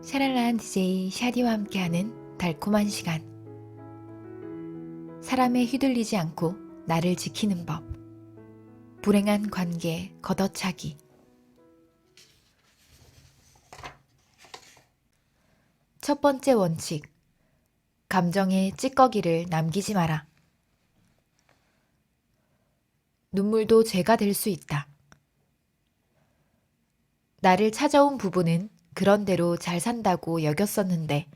샤랄라한 DJ 샤디와 함께하는 달콤한 시간. 사람에 휘둘리지 않고 나를 지키는 법. 불행한 관계 걷어차기. 첫 번째 원칙. 감정의 찌꺼기를 남기지 마라. 눈물도 죄가 될 수 있다. 나를 찾아온 부부는 그런대로 잘 산다고 여겼었는데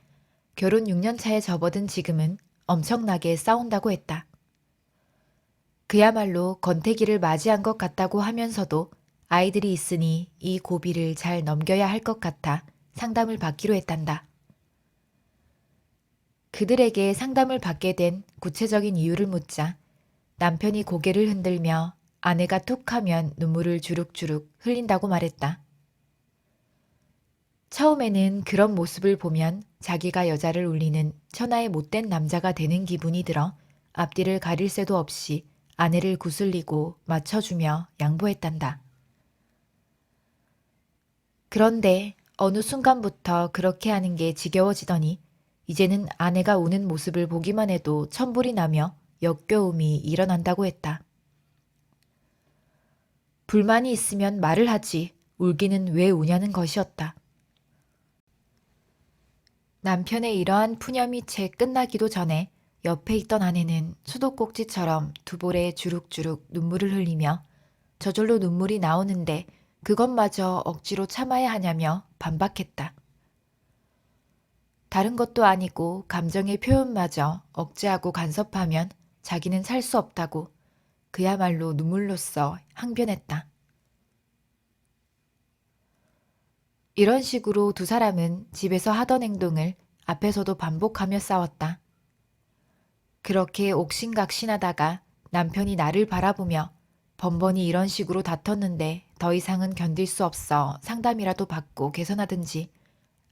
결혼 6년 차에 접어든 지금은 엄청나게 싸운다고 했다. 그야말로 권태기를 맞이한 것 같다고 하면서도 아이들이 있으니 이 고비를 잘 넘겨야 할 것 같아 상담을 받기로 했단다. 그들에게 상담을 받게 된 구체적인 이유를 묻자 남편이 고개를 흔들며 아내가 툭 하면 눈물을 주룩주룩 흘린다고 말했다. 처음에는 그런 모습을 보면 자기가 여자를 울리는 천하의 못된 남자가 되는 기분이 들어 앞뒤를 가릴 새도 없이 아내를 구슬리고 맞춰주며 양보했단다. 그런데 어느 순간부터 그렇게 하는 게 지겨워지더니 이제는 아내가 우는 모습을 보기만 해도 천불이 나며 역겨움이 일어난다고 했다. 불만이 있으면 말을 하지 울기는 왜 우냐는 것이었다. 남편의 이러한 푸념이 채 끝나기도 전에 옆에 있던 아내는 수도꼭지처럼 두 볼에 주룩주룩 눈물을 흘리며 저절로 눈물이 나오는데 그것마저 억지로 참아야 하냐며 반박했다. 다른 것도 아니고 감정의 표현마저 억제하고 간섭하면 자기는 살 수 없다고 그야말로 눈물로써 항변했다. 이런 식으로 두 사람은 집에서 하던 행동을 앞에서도 반복하며 싸웠다. 그렇게 옥신각신하다가 남편이 나를 바라보며 번번이 이런 식으로 다퉜는데 더 이상은 견딜 수 없어 상담이라도 받고 개선하든지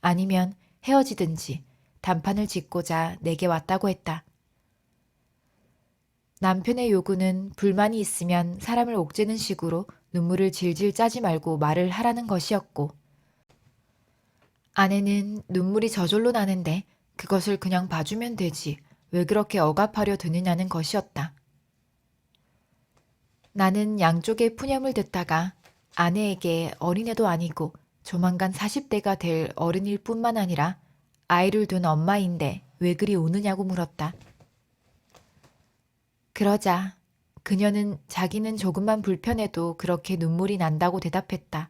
아니면 헤어지든지 단판을 짓고자 내게 왔다고 했다. 남편의 요구는 불만이 있으면 사람을 옥죄는 식으로 눈물을 질질 짜지 말고 말을 하라는 것이었고 아내는 눈물이 저절로 나는데 그것을 그냥 봐주면 되지 왜 그렇게 억압하려 드느냐는 것이었다. 나는 양쪽의 푸념을 듣다가 아내에게 어린애도 아니고 조만간 40대가 될 어른일 뿐만 아니라 아이를 둔 엄마인데 왜 그리 우느냐고 물었다. 그러자 그녀는 자기는 조금만 불편해도 그렇게 눈물이 난다고 대답했다.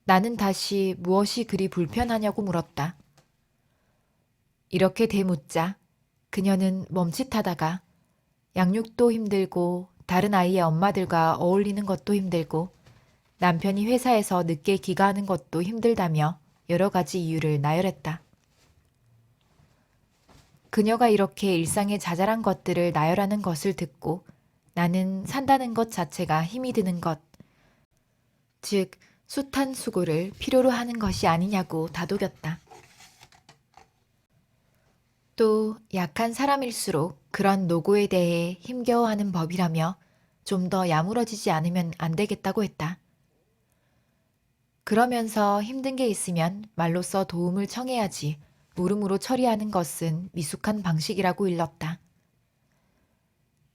나는 다시 무엇이 그리 불편하냐고 물었다. 이렇게 되묻자 그녀는 멈칫하다가 양육도 힘들고 다른 아이의 엄마들과 어울리는 것도 힘들고 남편이 회사에서 늦게 귀가하는 것도 힘들다며 여러 가지 이유를 나열했다. 그녀가 이렇게 일상의 자잘한 것들을 나열하는 것을 듣고 나는 산다는 것 자체가 힘이 드는 것, 즉 숱한 수고를 필요로 하는 것이 아니냐고 다독였다. 또 약한 사람일수록 그런 노고에 대해 힘겨워하는 법이라며 좀 더 야무러지지 않으면 안 되겠다고 했다. 그러면서 힘든 게 있으면 말로써 도움을 청해야지 물음으로 처리하는 것은 미숙한 방식이라고 일렀다.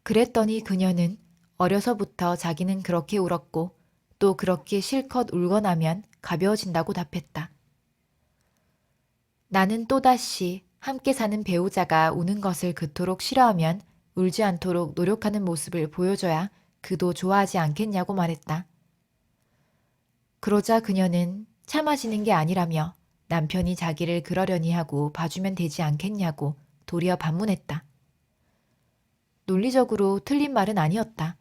그랬더니 그녀는 어려서부터 자기는 그렇게 울었고 또 그렇게 실컷 울고 나면 가벼워진다고 답했다. 나는 또다시 함께 사는 배우자가 우는 것을 그토록 싫어하면 울지 않도록 노력하는 모습을 보여줘야 그도 좋아하지 않겠냐고 말했다. 그러자 그녀는 참아지는 게 아니라며 남편이 자기를 그러려니 하고 봐주면 되지 않겠냐고 도리어 반문했다. 논리적으로 틀린 말은 아니었다.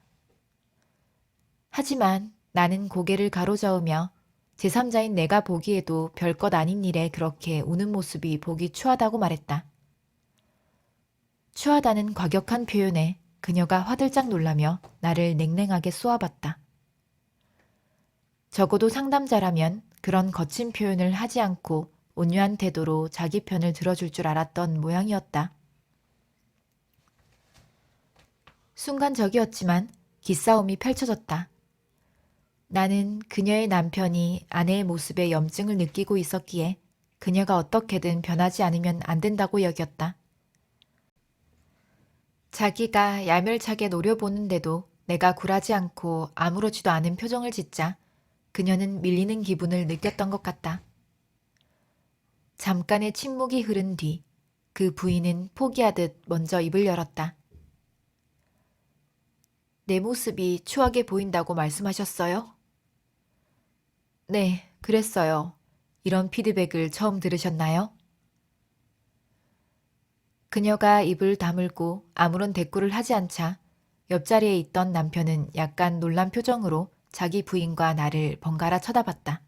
하지만 나는 고개를 가로저으며 제3자인 내가 보기에도 별것 아닌 일에 그렇게 우는 모습이 보기 추하다고 말했다. 추하다는 과격한 표현에 그녀가 화들짝 놀라며 나를 냉랭하게 쏘아봤다. 적어도 상담자라면 그런 거친 표현을 하지 않고 온유한 태도로 자기 편을 들어줄 줄 알았던 모양이었다. 순간적이었지만 기싸움이 펼쳐졌다. 나는 그녀의 남편이 아내의 모습에 염증을 느끼고 있었기에 그녀가 어떻게든 변하지 않으면 안 된다고 여겼다. 자기가 야멸차게 노려보는데도 내가 굴하지 않고 아무렇지도 않은 표정을 짓자 그녀는 밀리는 기분을 느꼈던 것 같다. 잠깐의 침묵이 흐른 뒤 그 부인은 포기하듯 먼저 입을 열었다. 내 모습이 추하게 보인다고 말씀하셨어요? 네, 그랬어요. 이런 피드백을 처음 들으셨나요? 그녀가 입을 다물고 아무런 대꾸를 하지 않자 옆자리에 있던 남편은 약간 놀란 표정으로 자기 부인과 나를 번갈아 쳐다봤다.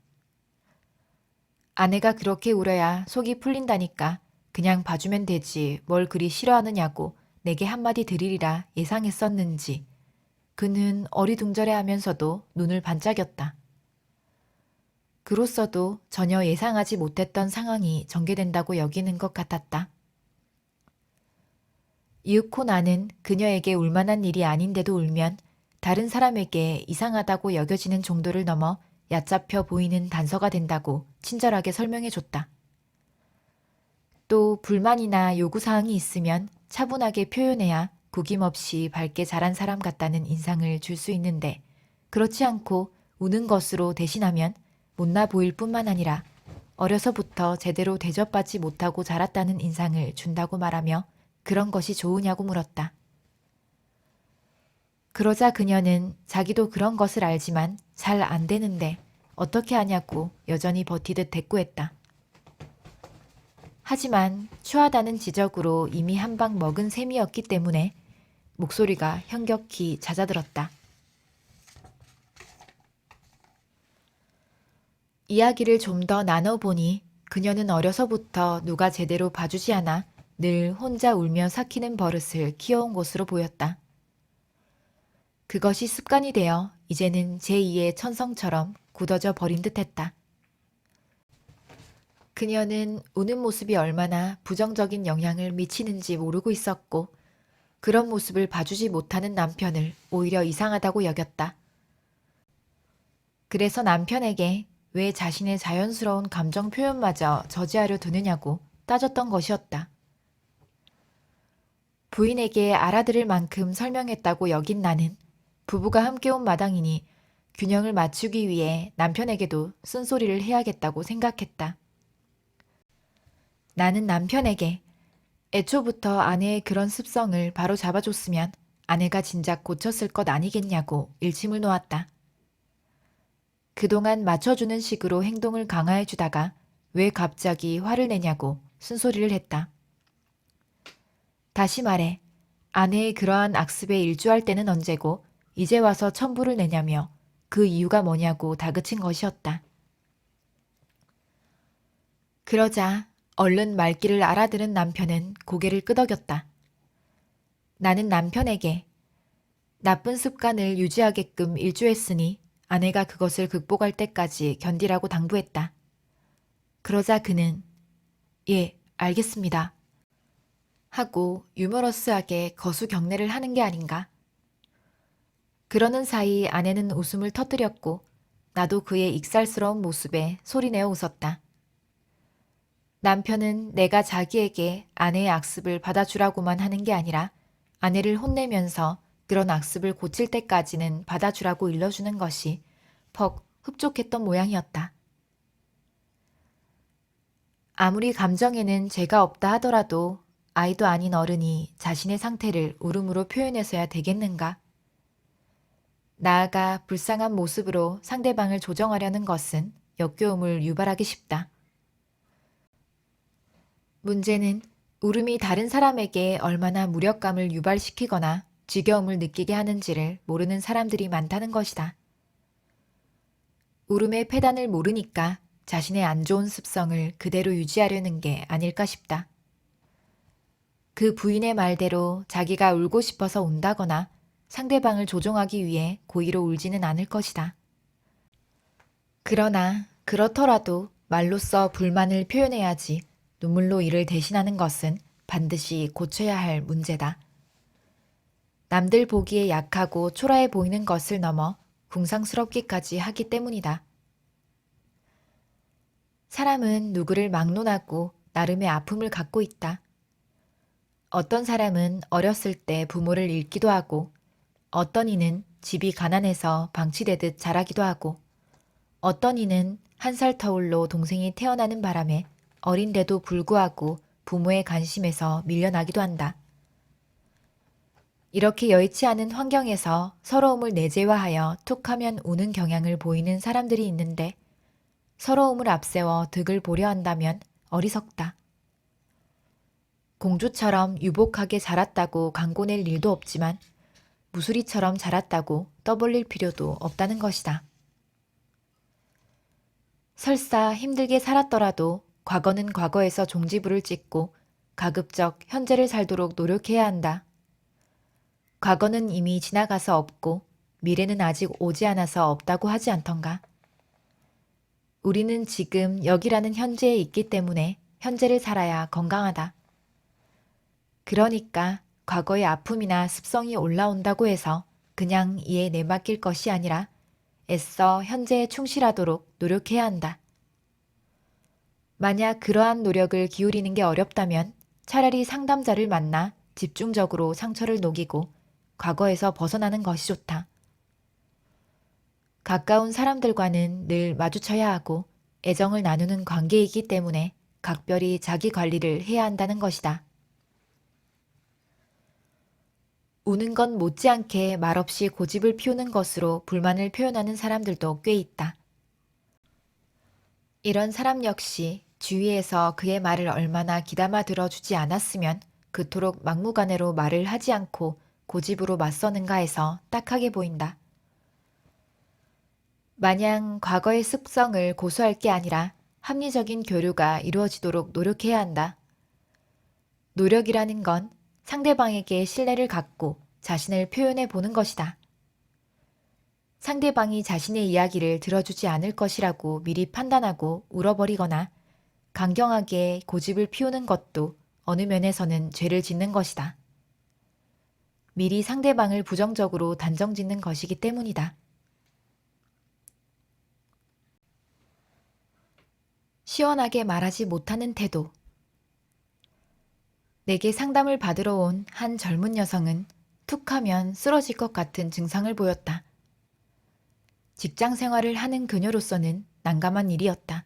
아내가 그렇게 울어야 속이 풀린다니까 그냥 봐주면 되지 뭘 그리 싫어하느냐고 내게 한마디 드리리라 예상했었는지 그는 어리둥절해하면서도 눈을 반짝였다. 그로써도 전혀 예상하지 못했던 상황이 전개된다고 여기는 것 같았다. 이윽고 나는 그녀에게 울만한 일이 아닌데도 울면 다른 사람에게 이상하다고 여겨지는 정도를 넘어 얕잡혀 보이는 단서가 된다고 친절하게 설명해줬다. 또 불만이나 요구사항이 있으면 차분하게 표현해야 구김없이 밝게 자란 사람 같다는 인상을 줄 수 있는데 그렇지 않고 우는 것으로 대신하면 못나 보일 뿐만 아니라 어려서부터 제대로 대접받지 못하고 자랐다는 인상을 준다고 말하며 그런 것이 좋으냐고 물었다. 그러자 그녀는 자기도 그런 것을 알지만 잘 안 되는데 어떻게 하냐고 여전히 버티듯 대꾸했다. 하지만 추하다는 지적으로 이미 한 방 먹은 셈이었기 때문에 목소리가 현격히 잦아들었다. 이야기를 좀 더 나눠보니 그녀는 어려서부터 누가 제대로 봐주지 않아 늘 혼자 울며 삭히는 버릇을 키워온 것으로 보였다. 그것이 습관이 되어 이제는 제2의 천성처럼 굳어져 버린 듯했다. 그녀는 우는 모습이 얼마나 부정적인 영향을 미치는지 모르고 있었고 그런 모습을 봐주지 못하는 남편을 오히려 이상하다고 여겼다. 그래서 남편에게 왜 자신의 자연스러운 감정 표현마저 저지하려 드느냐고 따졌던 것이었다. 부인에게 알아들을 만큼 설명했다고 여긴 나는 부부가 함께 온 마당이니 균형을 맞추기 위해 남편에게도 쓴소리를 해야겠다고 생각했다. 나는 남편에게 애초부터 아내의 그런 습성을 바로 잡아줬으면 아내가 진작 고쳤을 것 아니겠냐고 일침을 놓았다. 그동안 맞춰주는 식으로 행동을 강화해주다가 왜 갑자기 화를 내냐고 쓴소리를 했다. 다시 말해 아내의 그러한 악습에 일조할 때는 언제고 이제 와서 첨부를 내냐며 그 이유가 뭐냐고 다그친 것이었다. 그러자 얼른 말귀를 알아들은 남편은 고개를 끄덕였다. 나는 남편에게 나쁜 습관을 유지하게끔 일조했으니 아내가 그것을 극복할 때까지 견디라고 당부했다. 그러자 그는 예, 알겠습니다. 하고 유머러스하게 거수 경례를 하는 게 아닌가. 그러는 사이 아내는 웃음을 터뜨렸고 나도 그의 익살스러운 모습에 소리내어 웃었다. 남편은 내가 자기에게 아내의 악습을 받아주라고만 하는 게 아니라 아내를 혼내면서 그런 악습을 고칠 때까지는 받아주라고 일러주는 것이 퍽 흡족했던 모양이었다. 아무리 감정에는 죄가 없다 하더라도 아이도 아닌 어른이 자신의 상태를 울음으로 표현해서야 되겠는가? 나아가 불쌍한 모습으로 상대방을 조정하려는 것은 역겨움을 유발하기 쉽다. 문제는 울음이 다른 사람에게 얼마나 무력감을 유발시키거나 지겨움을 느끼게 하는지를 모르는 사람들이 많다는 것이다. 울음의 패단을 모르니까 자신의 안 좋은 습성을 그대로 유지하려는 게 아닐까 싶다. 그 부인의 말대로 자기가 울고 싶어서 운다거나 상대방을 조종하기 위해 고의로 울지는 않을 것이다. 그러나 그렇더라도 말로써 불만을 표현해야지 눈물로 이를 대신하는 것은 반드시 고쳐야 할 문제다. 남들 보기에 약하고 초라해 보이는 것을 넘어 궁상스럽기까지 하기 때문이다. 사람은 누구를 막론하고 나름의 아픔을 갖고 있다. 어떤 사람은 어렸을 때 부모를 잃기도 하고, 어떤 이는 집이 가난해서 방치되듯 자라기도 하고, 어떤 이는 한 살 터울로 동생이 태어나는 바람에 어린데도 불구하고 부모의 관심에서 밀려나기도 한다. 이렇게 여의치 않은 환경에서 서러움을 내재화하여 툭하면 우는 경향을 보이는 사람들이 있는데, 서러움을 앞세워 득을 보려 한다면 어리석다. 공주처럼 유복하게 자랐다고 광고낼 일도 없지만 무수리처럼 자랐다고 떠벌릴 필요도 없다는 것이다. 설사 힘들게 살았더라도 과거는 과거에서 종지부를 찍고 가급적 현재를 살도록 노력해야 한다. 과거는 이미 지나가서 없고 미래는 아직 오지 않아서 없다고 하지 않던가. 우리는 지금 여기라는 현재에 있기 때문에 현재를 살아야 건강하다. 그러니까 과거의 아픔이나 습성이 올라온다고 해서 그냥 이에 내맡길 것이 아니라 애써 현재에 충실하도록 노력해야 한다. 만약 그러한 노력을 기울이는 게 어렵다면 차라리 상담자를 만나 집중적으로 상처를 녹이고 과거에서 벗어나는 것이 좋다. 가까운 사람들과는 늘 마주쳐야 하고 애정을 나누는 관계이기 때문에 각별히 자기 관리를 해야 한다는 것이다. 우는 건 못지않게 말없이 고집을 피우는 것으로 불만을 표현하는 사람들도 꽤 있다. 이런 사람 역시 주위에서 그의 말을 얼마나 귀담아 들어주지 않았으면 그토록 막무가내로 말을 하지 않고 고집으로 맞서는가 해서 딱하게 보인다. 마냥 과거의 습성을 고수할 게 아니라 합리적인 교류가 이루어지도록 노력해야 한다. 노력이라는 건 상대방에게 신뢰를 갖고 자신을 표현해 보는 것이다. 상대방이 자신의 이야기를 들어주지 않을 것이라고 미리 판단하고 울어버리거나 강경하게 고집을 피우는 것도 어느 면에서는 죄를 짓는 것이다. 미리 상대방을 부정적으로 단정짓는 것이기 때문이다. 시원하게 말하지 못하는 태도. 내게 상담을 받으러 온 한 젊은 여성은 툭하면 쓰러질 것 같은 증상을 보였다. 직장 생활을 하는 그녀로서는 난감한 일이었다.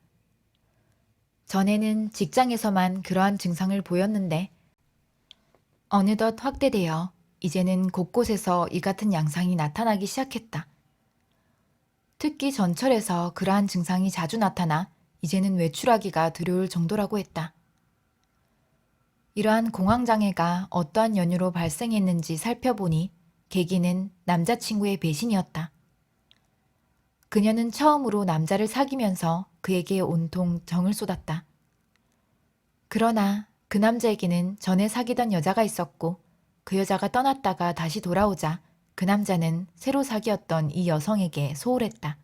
전에는 직장에서만 그러한 증상을 보였는데 어느덧 확대되어 이제는 곳곳에서 이 같은 양상이 나타나기 시작했다. 특히 전철에서 그러한 증상이 자주 나타나 이제는 외출하기가 두려울 정도라고 했다. 이러한 공황장애가 어떠한 연유로 발생했는지 살펴보니 계기는 남자친구의 배신이었다. 그녀는 처음으로 남자를 사귀면서 그에게 온통 정을 쏟았다. 그러나 그 남자에게는 전에 사귀던 여자가 있었고 그 여자가 떠났다가 다시 돌아오자 그 남자는 새로 사귀었던 이 여성에게 소홀했다.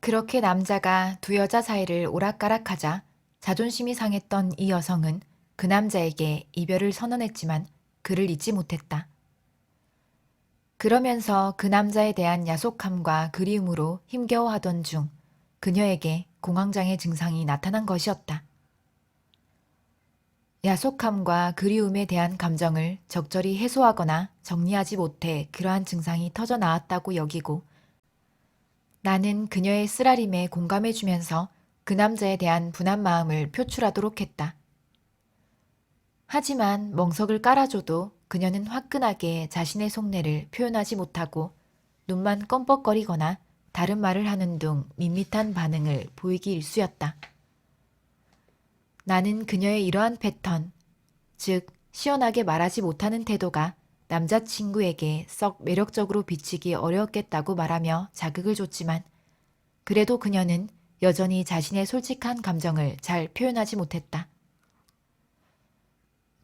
그렇게 남자가 두 여자 사이를 오락가락하자 자존심이 상했던 이 여성은 그 남자에게 이별을 선언했지만 그를 잊지 못했다. 그러면서 그 남자에 대한 야속함과 그리움으로 힘겨워하던 중 그녀에게 공황장애 증상이 나타난 것이었다. 야속함과 그리움에 대한 감정을 적절히 해소하거나 정리하지 못해 그러한 증상이 터져 나왔다고 여기고 나는 그녀의 쓰라림에 공감해주면서 그 남자에 대한 분한 마음을 표출하도록 했다. 하지만 멍석을 깔아줘도 그녀는 화끈하게 자신의 속내를 표현하지 못하고 눈만 껌뻑거리거나 다른 말을 하는 둥 밋밋한 반응을 보이기 일쑤였다. 나는 그녀의 이러한 패턴, 즉 시원하게 말하지 못하는 태도가 남자친구에게 썩 매력적으로 비치기 어려웠겠다고 말하며 자극을 줬지만 그래도 그녀는 여전히 자신의 솔직한 감정을 잘 표현하지 못했다.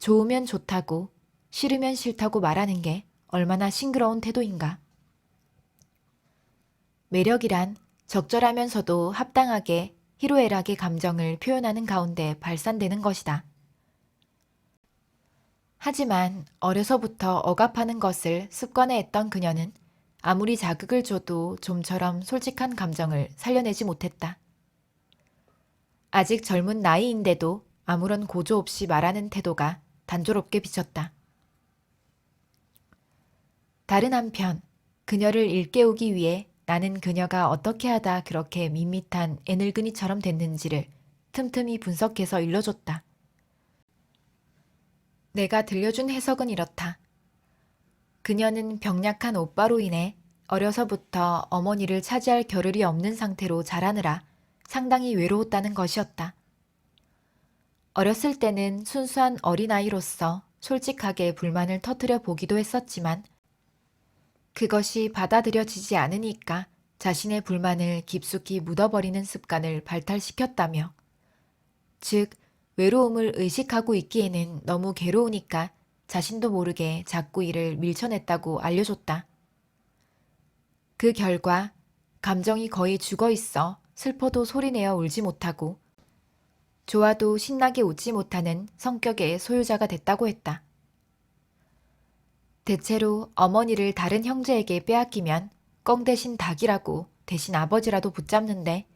좋으면 좋다고 싫으면 싫다고 말하는 게 얼마나 싱그러운 태도인가. 매력이란 적절하면서도 합당하게 희로애락의 감정을 표현하는 가운데 발산되는 것이다. 하지만 어려서부터 억압하는 것을 습관화했던 그녀는 아무리 자극을 줘도 좀처럼 솔직한 감정을 살려내지 못했다. 아직 젊은 나이인데도 아무런 고조 없이 말하는 태도가 단조롭게 비쳤다. 다른 한편 그녀를 일깨우기 위해 나는 그녀가 어떻게 하다 그렇게 밋밋한 애늙은이처럼 됐는지를 틈틈이 분석해서 일러줬다. 내가 들려준 해석은 이렇다. 그녀는 병약한 오빠로 인해 어려서부터 어머니를 차지할 겨를이 없는 상태로 자라느라 상당히 외로웠다는 것이었다. 어렸을 때는 순수한 어린아이로서 솔직하게 불만을 터뜨려 보기도 했었지만 그것이 받아들여지지 않으니까 자신의 불만을 깊숙이 묻어버리는 습관을 발달시켰다며, 즉 외로움을 의식하고 있기에는 너무 괴로우니까 자신도 모르게 자꾸 이를 밀쳐냈다고 알려줬다. 그 결과 감정이 거의 죽어있어 슬퍼도 소리내어 울지 못하고 좋아도 신나게 웃지 못하는 성격의 소유자가 됐다고 했다. 대체로 어머니를 다른 형제에게 빼앗기면 껌 대신 닭이라고 대신 아버지라도 붙잡는데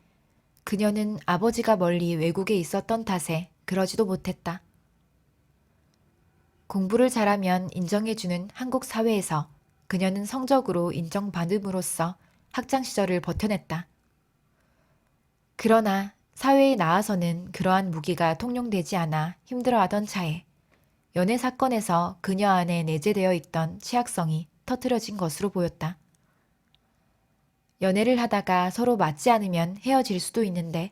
그녀는 아버지가 멀리 외국에 있었던 탓에 그러지도 못했다. 공부를 잘하면 인정해주는 한국 사회에서 그녀는 성적으로 인정받음으로써 학창 시절을 버텨냈다. 그러나 사회에 나와서는 그러한 무기가 통용되지 않아 힘들어하던 차에 연애 사건에서 그녀 안에 내재되어 있던 취약성이 터트려진 것으로 보였다. 연애를 하다가 서로 맞지 않으면 헤어질 수도 있는데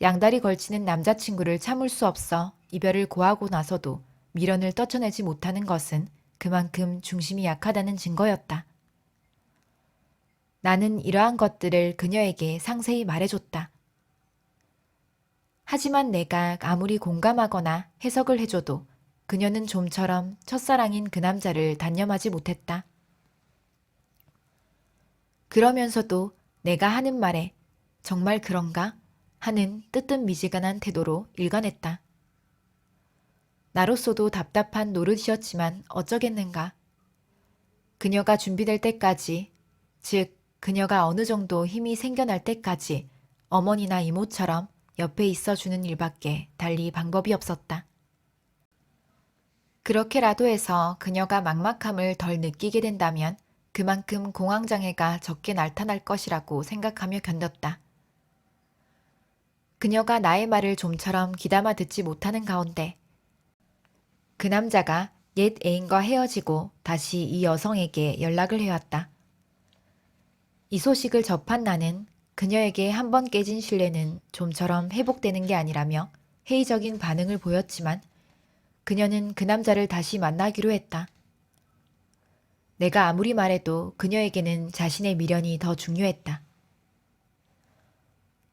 양다리 걸치는 남자친구를 참을 수 없어 이별을 고하고 나서도 미련을 떨쳐내지 못하는 것은 그만큼 중심이 약하다는 증거였다. 나는 이러한 것들을 그녀에게 상세히 말해줬다. 하지만 내가 아무리 공감하거나 해석을 해줘도 그녀는 좀처럼 첫사랑인 그 남자를 단념하지 못했다. 그러면서도 내가 하는 말에 정말 그런가? 하는 뜨뜻미지근한 태도로 일관했다. 나로서도 답답한 노릇이었지만 어쩌겠는가. 그녀가 준비될 때까지, 즉 그녀가 어느 정도 힘이 생겨날 때까지 어머니나 이모처럼 옆에 있어주는 일밖에 달리 방법이 없었다. 그렇게라도 해서 그녀가 막막함을 덜 느끼게 된다면 그만큼 공황장애가 적게 나타날 것이라고 생각하며 견뎠다. 그녀가 나의 말을 좀처럼 귀담아 듣지 못하는 가운데 그 남자가 옛 애인과 헤어지고 다시 이 여성에게 연락을 해왔다. 이 소식을 접한 나는 그녀에게 한 번 깨진 신뢰는 좀처럼 회복되는 게 아니라며 회의적인 반응을 보였지만 그녀는 그 남자를 다시 만나기로 했다. 내가 아무리 말해도 그녀에게는 자신의 미련이 더 중요했다.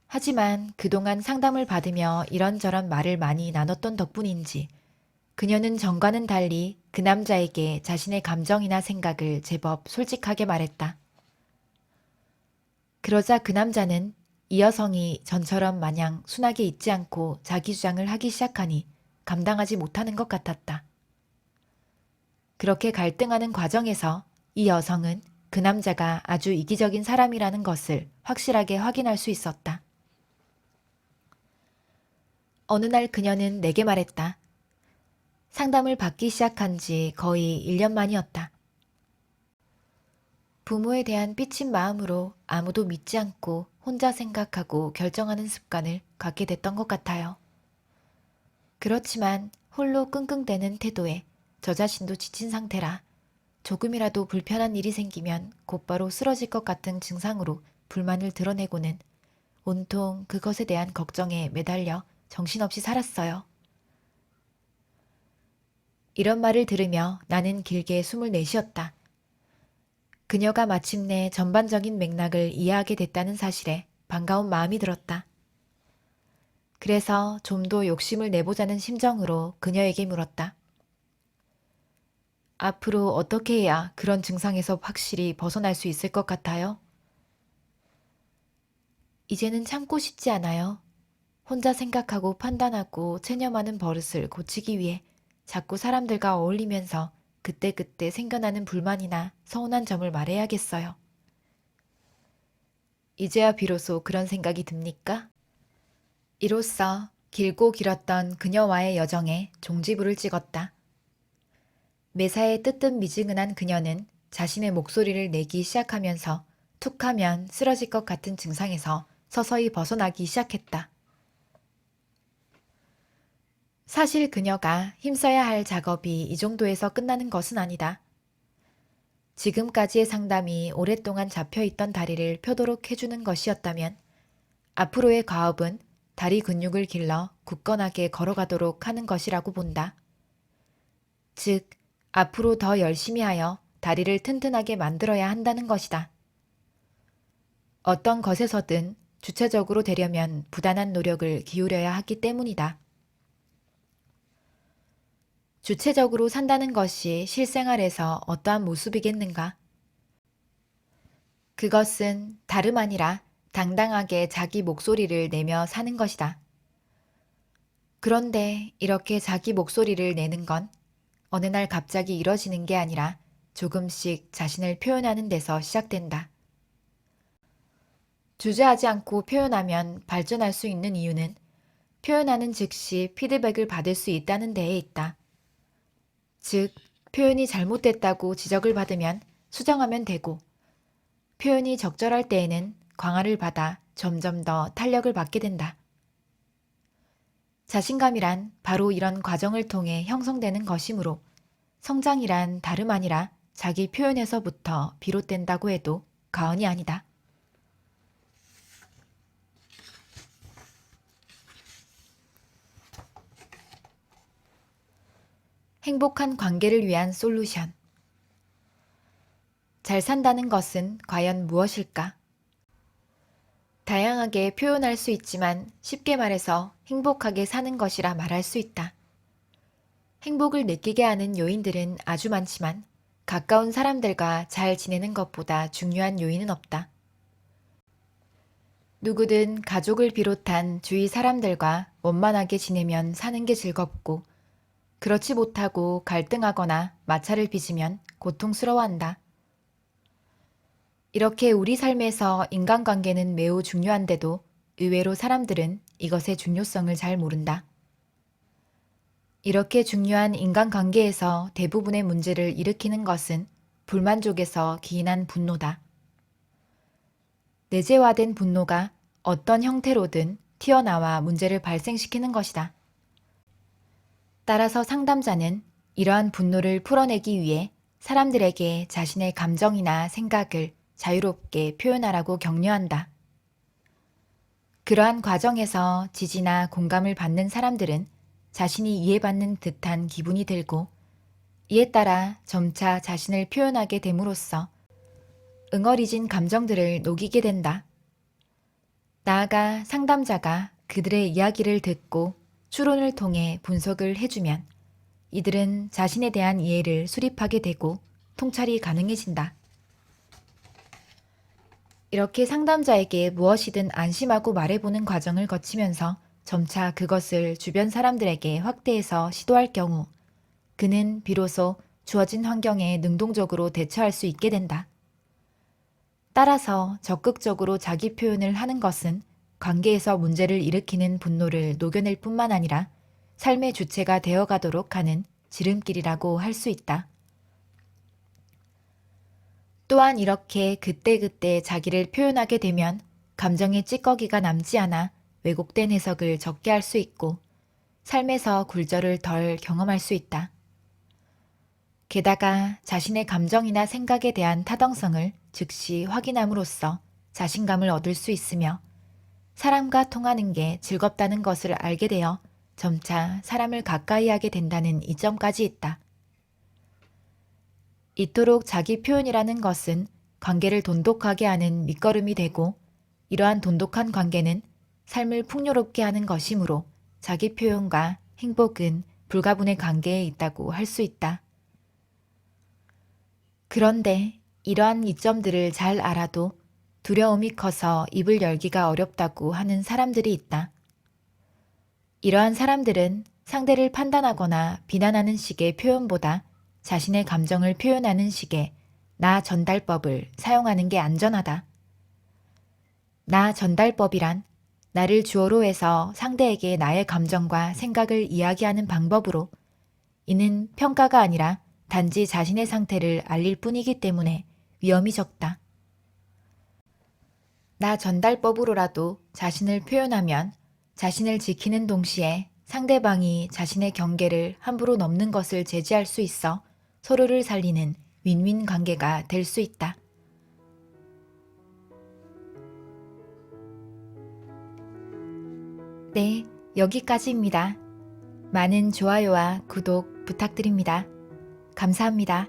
하지만 그동안 상담을 받으며 이런저런 말을 많이 나눴던 덕분인지 그녀는 전과는 달리 그 남자에게 자신의 감정이나 생각을 제법 솔직하게 말했다. 그러자 그 남자는 이 여성이 전처럼 마냥 순하게 있지 않고 자기 주장을 하기 시작하니 감당하지 못하는 것 같았다. 그렇게 갈등하는 과정에서 이 여성은 그 남자가 아주 이기적인 사람이라는 것을 확실하게 확인할 수 있었다. 어느 날 그녀는 내게 말했다. 상담을 받기 시작한 지 거의 1년 만이었다. 부모에 대한 삐친 마음으로 아무도 믿지 않고 혼자 생각하고 결정하는 습관을 갖게 됐던 것 같아요. 그렇지만 홀로 끙끙대는 태도에 저 자신도 지친 상태라 조금이라도 불편한 일이 생기면 곧바로 쓰러질 것 같은 증상으로 불만을 드러내고는 온통 그것에 대한 걱정에 매달려 정신없이 살았어요. 이런 말을 들으며 나는 길게 숨을 내쉬었다. 그녀가 마침내 전반적인 맥락을 이해하게 됐다는 사실에 반가운 마음이 들었다. 그래서 좀 더 욕심을 내보자는 심정으로 그녀에게 물었다. 앞으로 어떻게 해야 그런 증상에서 확실히 벗어날 수 있을 것 같아요? 이제는 참고 싶지 않아요. 혼자 생각하고 판단하고 체념하는 버릇을 고치기 위해 자꾸 사람들과 어울리면서 그때그때 생겨나는 불만이나 서운한 점을 말해야겠어요. 이제야 비로소 그런 생각이 듭니까? 이로써 길고 길었던 그녀와의 여정에 종지부를 찍었다. 매사에 뜨뜻미지근한 그녀는 자신의 목소리를 내기 시작하면서 툭하면 쓰러질 것 같은 증상에서 서서히 벗어나기 시작했다. 사실 그녀가 힘써야 할 작업이 이 정도에서 끝나는 것은 아니다. 지금까지의 상담이 오랫동안 잡혀있던 다리를 펴도록 해주는 것이었다면 앞으로의 과업은 다리 근육을 길러 굳건하게 걸어가도록 하는 것이라고 본다. 즉, 앞으로 더 열심히 하여 다리를 튼튼하게 만들어야 한다는 것이다. 어떤 것에서든 주체적으로 되려면 부단한 노력을 기울여야 하기 때문이다. 주체적으로 산다는 것이 실생활에서 어떠한 모습이겠는가? 그것은 다름 아니라 당당하게 자기 목소리를 내며 사는 것이다. 그런데 이렇게 자기 목소리를 내는 건 어느 날 갑자기 이뤄지는 게 아니라 조금씩 자신을 표현하는 데서 시작된다. 주저하지 않고 표현하면 발전할 수 있는 이유는 표현하는 즉시 피드백을 받을 수 있다는 데에 있다. 즉, 표현이 잘못됐다고 지적을 받으면 수정하면 되고, 표현이 적절할 때에는 광화를 받아 점점 더 탄력을 받게 된다. 자신감이란 바로 이런 과정을 통해 형성되는 것이므로 성장이란 다름 아니라 자기 표현에서부터 비롯된다고 해도 과언이 아니다. 행복한 관계를 위한 솔루션. 잘 산다는 것은 과연 무엇일까? 다양하게 표현할 수 있지만 쉽게 말해서 행복하게 사는 것이라 말할 수 있다. 행복을 느끼게 하는 요인들은 아주 많지만 가까운 사람들과 잘 지내는 것보다 중요한 요인은 없다. 누구든 가족을 비롯한 주위 사람들과 원만하게 지내면 사는 게 즐겁고, 그렇지 못하고 갈등하거나 마찰을 빚으면 고통스러워한다. 이렇게 우리 삶에서 인간관계는 매우 중요한데도 의외로 사람들은 이것의 중요성을 잘 모른다. 이렇게 중요한 인간관계에서 대부분의 문제를 일으키는 것은 불만족에서 기인한 분노다. 내재화된 분노가 어떤 형태로든 튀어나와 문제를 발생시키는 것이다. 따라서 상담자는 이러한 분노를 풀어내기 위해 사람들에게 자신의 감정이나 생각을 자유롭게 표현하라고 격려한다. 그러한 과정에서 지지나 공감을 받는 사람들은 자신이 이해받는 듯한 기분이 들고, 이에 따라 점차 자신을 표현하게 됨으로써 응어리진 감정들을 녹이게 된다. 나아가 상담자가 그들의 이야기를 듣고 추론을 통해 분석을 해주면 이들은 자신에 대한 이해를 수립하게 되고 통찰이 가능해진다. 이렇게 상담자에게 무엇이든 안심하고 말해보는 과정을 거치면서 점차 그것을 주변 사람들에게 확대해서 시도할 경우 그는 비로소 주어진 환경에 능동적으로 대처할 수 있게 된다. 따라서 적극적으로 자기 표현을 하는 것은 관계에서 문제를 일으키는 분노를 녹여낼 뿐만 아니라 삶의 주체가 되어가도록 하는 지름길이라고 할 수 있다. 또한 이렇게 그때그때 자기를 표현하게 되면 감정의 찌꺼기가 남지 않아 왜곡된 해석을 적게 할 수 있고 삶에서 굴절을 덜 경험할 수 있다. 게다가 자신의 감정이나 생각에 대한 타당성을 즉시 확인함으로써 자신감을 얻을 수 있으며 사람과 통하는 게 즐겁다는 것을 알게 되어 점차 사람을 가까이 하게 된다는 이점까지 있다. 이토록 자기 표현이라는 것은 관계를 돈독하게 하는 밑거름이 되고, 이러한 돈독한 관계는 삶을 풍요롭게 하는 것이므로 자기 표현과 행복은 불가분의 관계에 있다고 할 수 있다. 그런데 이러한 이점들을 잘 알아도 두려움이 커서 입을 열기가 어렵다고 하는 사람들이 있다. 이러한 사람들은 상대를 판단하거나 비난하는 식의 표현보다 자신의 감정을 표현하는 식의 나 전달법을 사용하는 게 안전하다. 나 전달법이란 나를 주어로 해서 상대에게 나의 감정과 생각을 이야기하는 방법으로 이는 평가가 아니라 단지 자신의 상태를 알릴 뿐이기 때문에 위험이 적다. 나 전달법으로라도 자신을 표현하면 자신을 지키는 동시에 상대방이 자신의 경계를 함부로 넘는 것을 제지할 수 있어 서로를 살리는 윈윈 관계가 될 수 있다. 네, 여기까지입니다. 많은 좋아요와 구독 부탁드립니다. 감사합니다.